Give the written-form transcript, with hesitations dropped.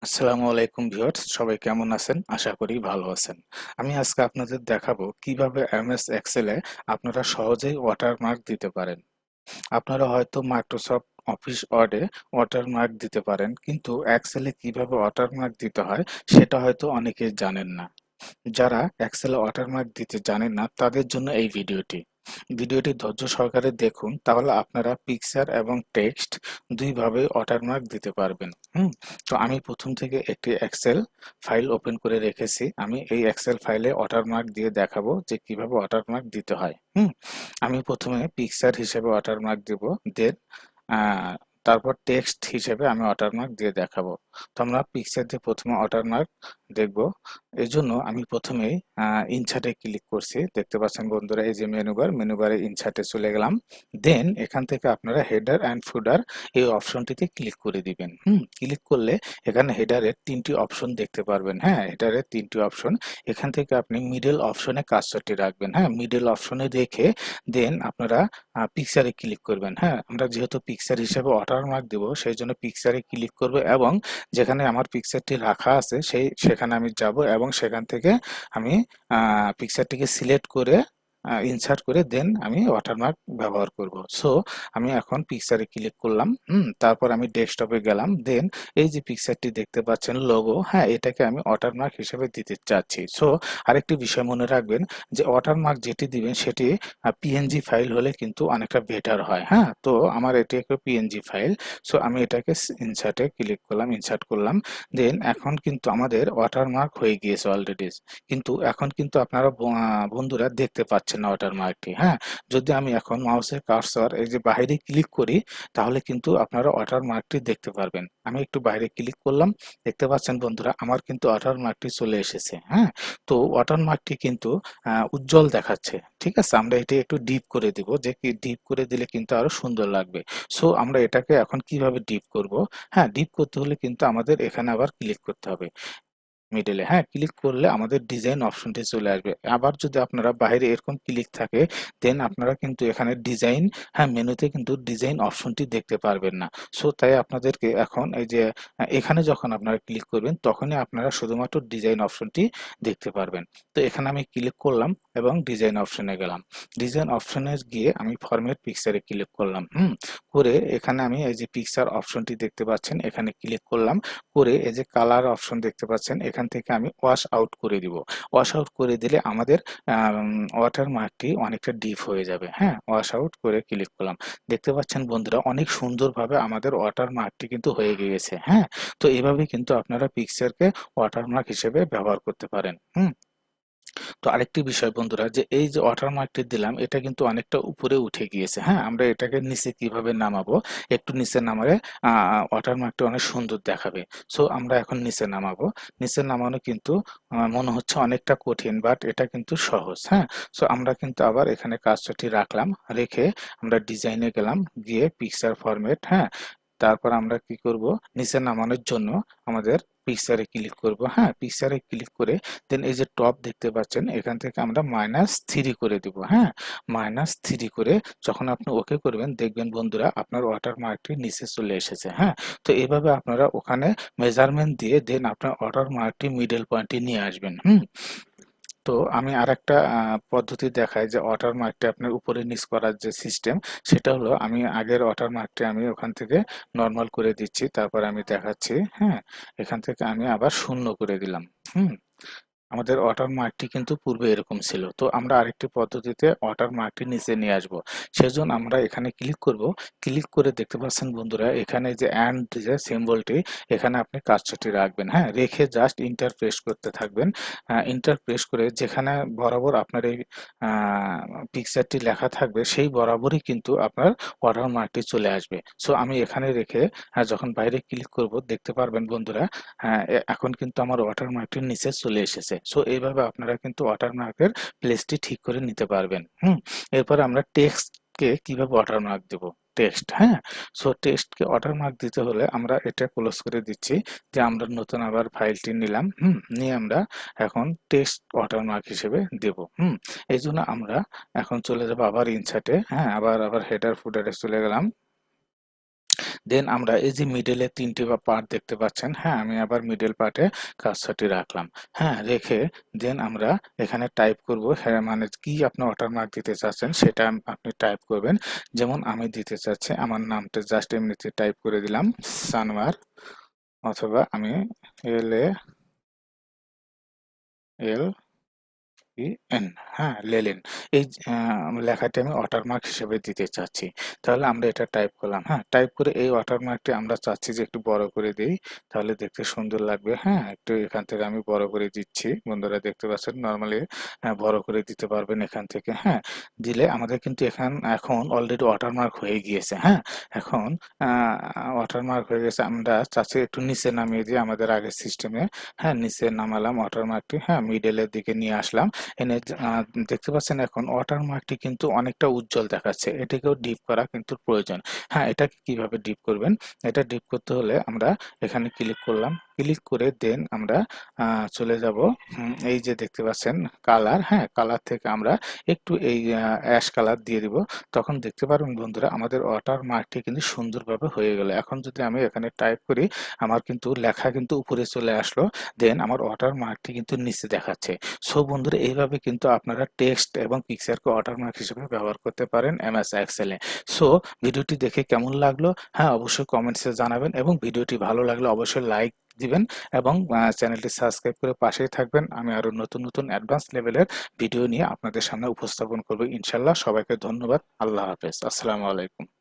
আসসালামু আলাইকুম ভিউয়ার্স, সবাই কেমন আছেন? আশা করি ভালো আছেন। আমি আজকে আপনাদের দেখাবো কিভাবে এমএস এক্সেলে আপনারা সহজেই ওয়াটারমার্ক দিতে পারেন। আপনারা হয়তো মাইক্রোসফট অফিস ওয়ার্ডে ওয়াটারমার্ক দিতে পারেন, কিন্তু এক্সেলে কিভাবে ওয়াটারমার্ক দিতে হয় সেটা হয়তো অনেকেই জানেন না। যারা এক্সেলে ওয়াটারমার্ক দিতে জানেন না তাদের জন্য এই ভিডিওটি ধৈর্য সহকারে দেখুন, তাহলে আপনারা পিকচার এবং টেক্সট দুইভাবে ওয়াটারমার্ক দিতে পারবেন। তো আমি প্রথম থেকে একটি এক্সেল ফাইল ওপেন করে রেখেছি। আমি এই এক্সেল ফাইলে ওয়াটারমার্ক দিয়ে দেখাবো যে কিভাবে ওয়াটারমার্ক দিতে হয়। আমি প্রথমে পিকচার হিসেবে ওয়াটারমার্ক দেব, দেন তারপর টেক্সট হিসেবে আমি ওয়াটারমার্ক দিয়ে দেখাবো। তো আমরা পিকচার দিয়ে প্রথমে ওয়াটারমার্ক দেখব। এই জন্য আমি প্রথমেই ইনসার্টে ক্লিক করছি। দেখতে পাচ্ছেন বন্ধুরা, এই যে মেনুবারে ইনসার্টে চলে গেলাম। দেন এখান থেকে আপনারা হেডার অ্যান্ড ফুডার এই অপশনটিতে ক্লিক করে দিবেন। ক্লিক করলে এখানে হেডারের ৩টি অপশন দেখতে পারবেন। হ্যাঁ, হেডারের ৩টি অপশন। এখান থেকে আপনি মিডল অপশনে কার্সরটি রাখবেন। হ্যাঁ, মিডল অপশনে রেখে দেন আপনারা পিকচারে ক্লিক করবেন। হ্যাঁ, আমরা যেহেতু পিকচার হিসেবে ওয়াটারমার্ক দেব, সেই জন্য পিকচারে ক্লিক করব এবং যেখানে আমার পিকচারটি রাখা আছে সেখানে আমি যাব এবং সেখান থেকে আমি পিকচারটিকে সিলেক্ট করে ইনসার্ট করে দেন আমি ওয়াটারমার্ক ব্যবহার করব। সো আমি এখন পিকচারে ক্লিক করলাম। তারপর আমি ডেস্কটপে গেলাম। দেন এই যে পিকচারটি দেখতে পাচ্ছেন লোগো, হ্যাঁ, এটাকে আমি ওয়াটারমার্ক হিসেবে দিতে চাচ্ছি। সো আরেকটি বিষয় মনে রাখবেন যে ওয়াটারমার্ক যেটি দিবেন সেটি পিএনজি ফাইল হলে কিন্তু অনেকটা বেটার হয়। হ্যাঁ, তো আমার এটি একটা পিএনজি ফাইল। সো আমি এটাকে ইনসার্টে ক্লিক করলাম, ইনসার্ট করলাম। দেন এখন কিন্তু আমাদের ওয়াটারমার্ক হয়ে গিয়েছে অলরেডি। কিন্তু এখন কিন্তু আপনারা বন্ধুরা দেখতে পাচ্ছেন না ওয়াটারমার্কটি। হ্যাঁ, যদি আমি এখন মাউসের কার্সর এই যে বাইরে ক্লিক করি, তাহলে কিন্তু আপনারা ওয়াটারমার্কটি দেখতে পারবেন। আমি একটু বাইরে ক্লিক করলাম, দেখতে পাচ্ছেন বন্ধুরা আমার কিন্তু ওয়াটারমার্কটি চলে এসেছে। হ্যাঁ, তো ওয়াটারমার্কটি কিন্তু উজ্জ্বল দেখাচ্ছে। ঠিক আছে, আমরা এটি একটু ডিপ করে দিব, যে কি ডিপ করে দিলে কিন্তু আরো সুন্দর লাগবে। সো আমরা এটাকে এখন কিভাবে ডিপ করব? হ্যাঁ, ডিপ করতে হলে কিন্তু আমাদের এখানে আবার ক্লিক করতে হবে মিডলে। হ্যাঁ, ক্লিক করলে আমাদের ডিজাইন অপশনটি চলে আসবে। আবার যদি আপনারা বাইরে এরকম ক্লিক থাকে, দেন আপনারা কিন্তু এখানে ডিজাইন, হ্যাঁ, মেনুতে কিন্তু ডিজাইন অপশনটি দেখতে পারবেন না। সো তাই আপনাদেরকে এখন এই যে এখানে যখন আপনারা ক্লিক করবেন তখনই আপনারা শুধুমাত্র ডিজাইন অপশনটি দেখতে পারবেন। তো এখানে আমি ক্লিক করলাম এবং ডিজাইন অপশনে গেলাম। ডিজাইন অপশনে গিয়ে আমি ফরম্যাট পিকচারে ক্লিক করলাম। করে এখানে আমি এই যে পিকচার অপশনটি দেখতে পাচ্ছেন, এখানে ক্লিক করলাম। করে এই যে কালার অপশন দেখতে পাচ্ছেন, এখান থেকে আমি ওয়াশ আউট করে দিব। ওয়াশ আউট করে দিলে আমাদের ওয়াটারমার্কটি অনেকটা ডিপ হয়ে যাবে। হ্যাঁ, ওয়াশ আউট করে ক্লিক করলাম। দেখতে পাচ্ছেন বন্ধুরা অনেক সুন্দরভাবে আমাদের ওয়াটারমার্কটি কিন্তু হয়ে গিয়েছে। হ্যাঁ, তো এভাবে কিন্তু আপনারা পিকচারকে ওয়াটারমার্ক হিসেবে ব্যবহার করতে পারেন। তো আরেকটি বিষয় বন্ধুরা, যে এই যে ওয়াটারমার্কটি দিলাম এটা কিন্তু অনেকটা উপরে উঠে গিয়েছে। হ্যাঁ, আমরা এটাকে নিচে কিভাবে নামাবো? একটু নিচে নামালে ওয়াটারমার্কটি অনেক সুন্দর দেখাবে। সো আমরা এখন নিচে নামাবো। নিচে নামানো কিন্তু মনে হচ্ছে অনেকটা কঠিন, বাট এটা কিন্তু সহজ। হ্যাঁ, সো আমরা কিন্তু আবার এখানে কাজটি রাখলাম, রেখে আমরা ডিজাইনে গেলাম, গিয়ে পিকচার ফরম্যাট। হ্যাঁ, তারপর আমরা কি করব, নিচে নামানোর জন্য আমাদের পিকচারে ক্লিক করব। হ্যাঁ, পিকচারে ক্লিক করে দেন এই যে টপ দেখতে পাচ্ছেন, এখান থেকে আমরা -3 করে দিব। হ্যাঁ, -3 করে যখন আপনি ওকে করবেন দেখবেন বন্ধুরা আপনার ওয়াটারমার্কটি নিচে চলে এসেছে। হ্যাঁ, তো এভাবে আপনারা ওখানে মেজারমেন্ট দিয়ে দেন আপনার ওয়াটারমার্কটি মিডল পয়েন্টে নিয়ে আসবেন। তো আমি আরেকটা পদ্ধতি দেখাই যে ওয়াটারমার্কটি আপনার উপরে নিচ করার যে সিস্টেম, সেটা হলো আমি আগের ওয়াটারমার্কটি আমি ওখান থেকে নরমাল করে দিচ্ছি, তারপর আমি দেখাচ্ছি। হ্যাঁ, এখান থেকে আমি আবার 0 করে দিলাম। হুম আমাদের ওয়াটারমার্কটি কিন্তু পূর্বে এরকম ছিল। তো আমরা আরেকটি পদ্ধতিতে ওয়াটারমার্কটি নিচে নিয়ে আসবো। সেজন্য আমরা এখানে ক্লিক করব। ক্লিক করে দেখতে পাচ্ছেন বন্ধুরা এখানে যে এন্ড যে সিম্বলটি, এখানে আপনি কার্সরটি রাখবেন। হ্যাঁ, রেখে জাস্ট এন্টার প্রেস করতে থাকবেন। এন্টার প্রেস করে যেখানে বরাবর আপনার এই পিকচারটি লেখা থাকবে সেই বরাবরই কিন্তু আপনার ওয়াটারমার্কটি চলে আসবে। সো আমি এখানে রেখে যখন বাইরে ক্লিক করব দেখতে পারবেন বন্ধুরা, হ্যাঁ, এখন কিন্তু আমার ওয়াটারমার্কটির নিচে চলে এসেছে। সো এইভাবে আপনারা কিন্তু ওয়াটারমার্কের প্লেসটি ঠিক করে নিতে পারবেন। এরপর আমরা টেক্সটকে কিভাবে ওয়াটারমার্ক দেব? টেক্সট, হ্যাঁ, সো টেক্সটকে ওয়াটারমার্ক দিতে হলে আমরা এটা ক্লোজ করে দিচ্ছি, যে আমরা নতুন আবার ফাইলটি নিলাম। নিয়ে আমরা এখন টেক্সট ওয়াটারমার্ক হিসেবে দেব। এই জন্য আমরা এখন চলে যাবো আবার ইনসার্টে। হ্যাঁ, আবার হেডার ফুডারে চলে গেলাম। দেন আমরা এই যে মিডলে ৩ টে পার্ট দেখতে পাচ্ছেন, হ্যাঁ? আমি আবার মিডল পার্টে কার্সরটি রাখলাম। হ্যাঁ? রেখে দেন আমরা এখানে টাইপ করব, হ্যাঁ, মানে কি আপনি ওয়াটারমার্ক দিতে চাচ্ছেন সেটা আপনি টাইপ করবেন। যেমন আমি দিতে চাচ্ছি আমার নামটা জাস্ট এমনিতে টাইপ করে দিলাম সানোয়ার, অথবা আমি এল এন, হ্যাঁ, লেলিন, এই লেখাটি আমি ওয়াটারমার্ক হিসেবে দিতে চাচ্ছি। তাহলে আমরা এটা টাইপ করলাম, হ্যাঁ? টাইপ করে এই ওয়াটারমার্কটি আমরা চাচ্ছি যে একটু বড় করে দেই, তাহলে দেখতে সুন্দর লাগবে, হ্যাঁ? একটু এখান থেকে আমি বড় করে দিচ্ছি, বন্ধুরা দেখতে পাচ্ছেন নর্মালি বড় করে দিতে পারবেন এখান থেকে, হ্যাঁ? দিলে আমাদের কিন্তু এখন অলরেডি ওয়াটারমার্ক হয়ে গিয়েছে, হ্যাঁ? এখন ওয়াটারমার্ক হয়ে গেছে, আমরা চাচ্ছি একটু নিচে নামিয়ে দিয়ে আমাদের আগের সিস্টেমে, হ্যাঁ, নিচে নামালাম ওয়াটারমার্কটি, হ্যাঁ, মিডলের দিকে নিয়ে আসলাম, এনে দেখতে পাচ্ছেন এখন ওয়াটারমার্কটি কিন্তু অনেকটা উজ্জ্বল দেখাচ্ছে। এটাকেও ডিপ করা কিন্তু প্রয়োজন। হ্যাঁ, এটাকে কিভাবে ডিপ করবেন? এটা ডিপ করতে হলে আমরা এখানে ক্লিক করলাম। ক্লিক করে দেন আমরা চলে যাব, এই যে দেখতে পাচ্ছেন কালার, হ্যাঁ? কালার থেকে আমরা একটু এই অ্যাশ কালার দিয়ে দিব। তখন দেখতে পারবেন বন্ধুরা আমাদের ওয়াটারমার্কটি কিন্তু সুন্দরভাবে হয়ে গেল। এখন যদি আমি এখানে টাইপ করি, আমার কিন্তু লেখা কিন্তু উপরে চলে আসলো। দেন আমার ওয়াটারমার্কটি কিন্তু নিচে দেখাচ্ছে। সো বন্ধুরা এইভাবে কিন্তু আপনারা টেক্সট এবং পিকচারকে ওয়াটারমার্ক হিসেবে ব্যবহার করতে পারেন এমএস এক্সেলে। সো ভিডিওটি দেখে কেমন লাগলো, হ্যাঁ, অবশ্যই কমেন্টসে জানাবেন এবং ভিডিওটি ভালো লাগলে অবশ্যই লাইক দিবেন এবং চ্যানেলটি সাবস্ক্রাইব করে পাশেই থাকবেন। আমি আরো নতুন নতুন অ্যাডভান্স লেভেলের ভিডিও নিয়ে আপনাদের সামনে উপস্থাপন করব ইনশাল্লাহ। সবাইকে ধন্যবাদ। আল্লাহ হাফেজ। আসসালামু আলাইকুম।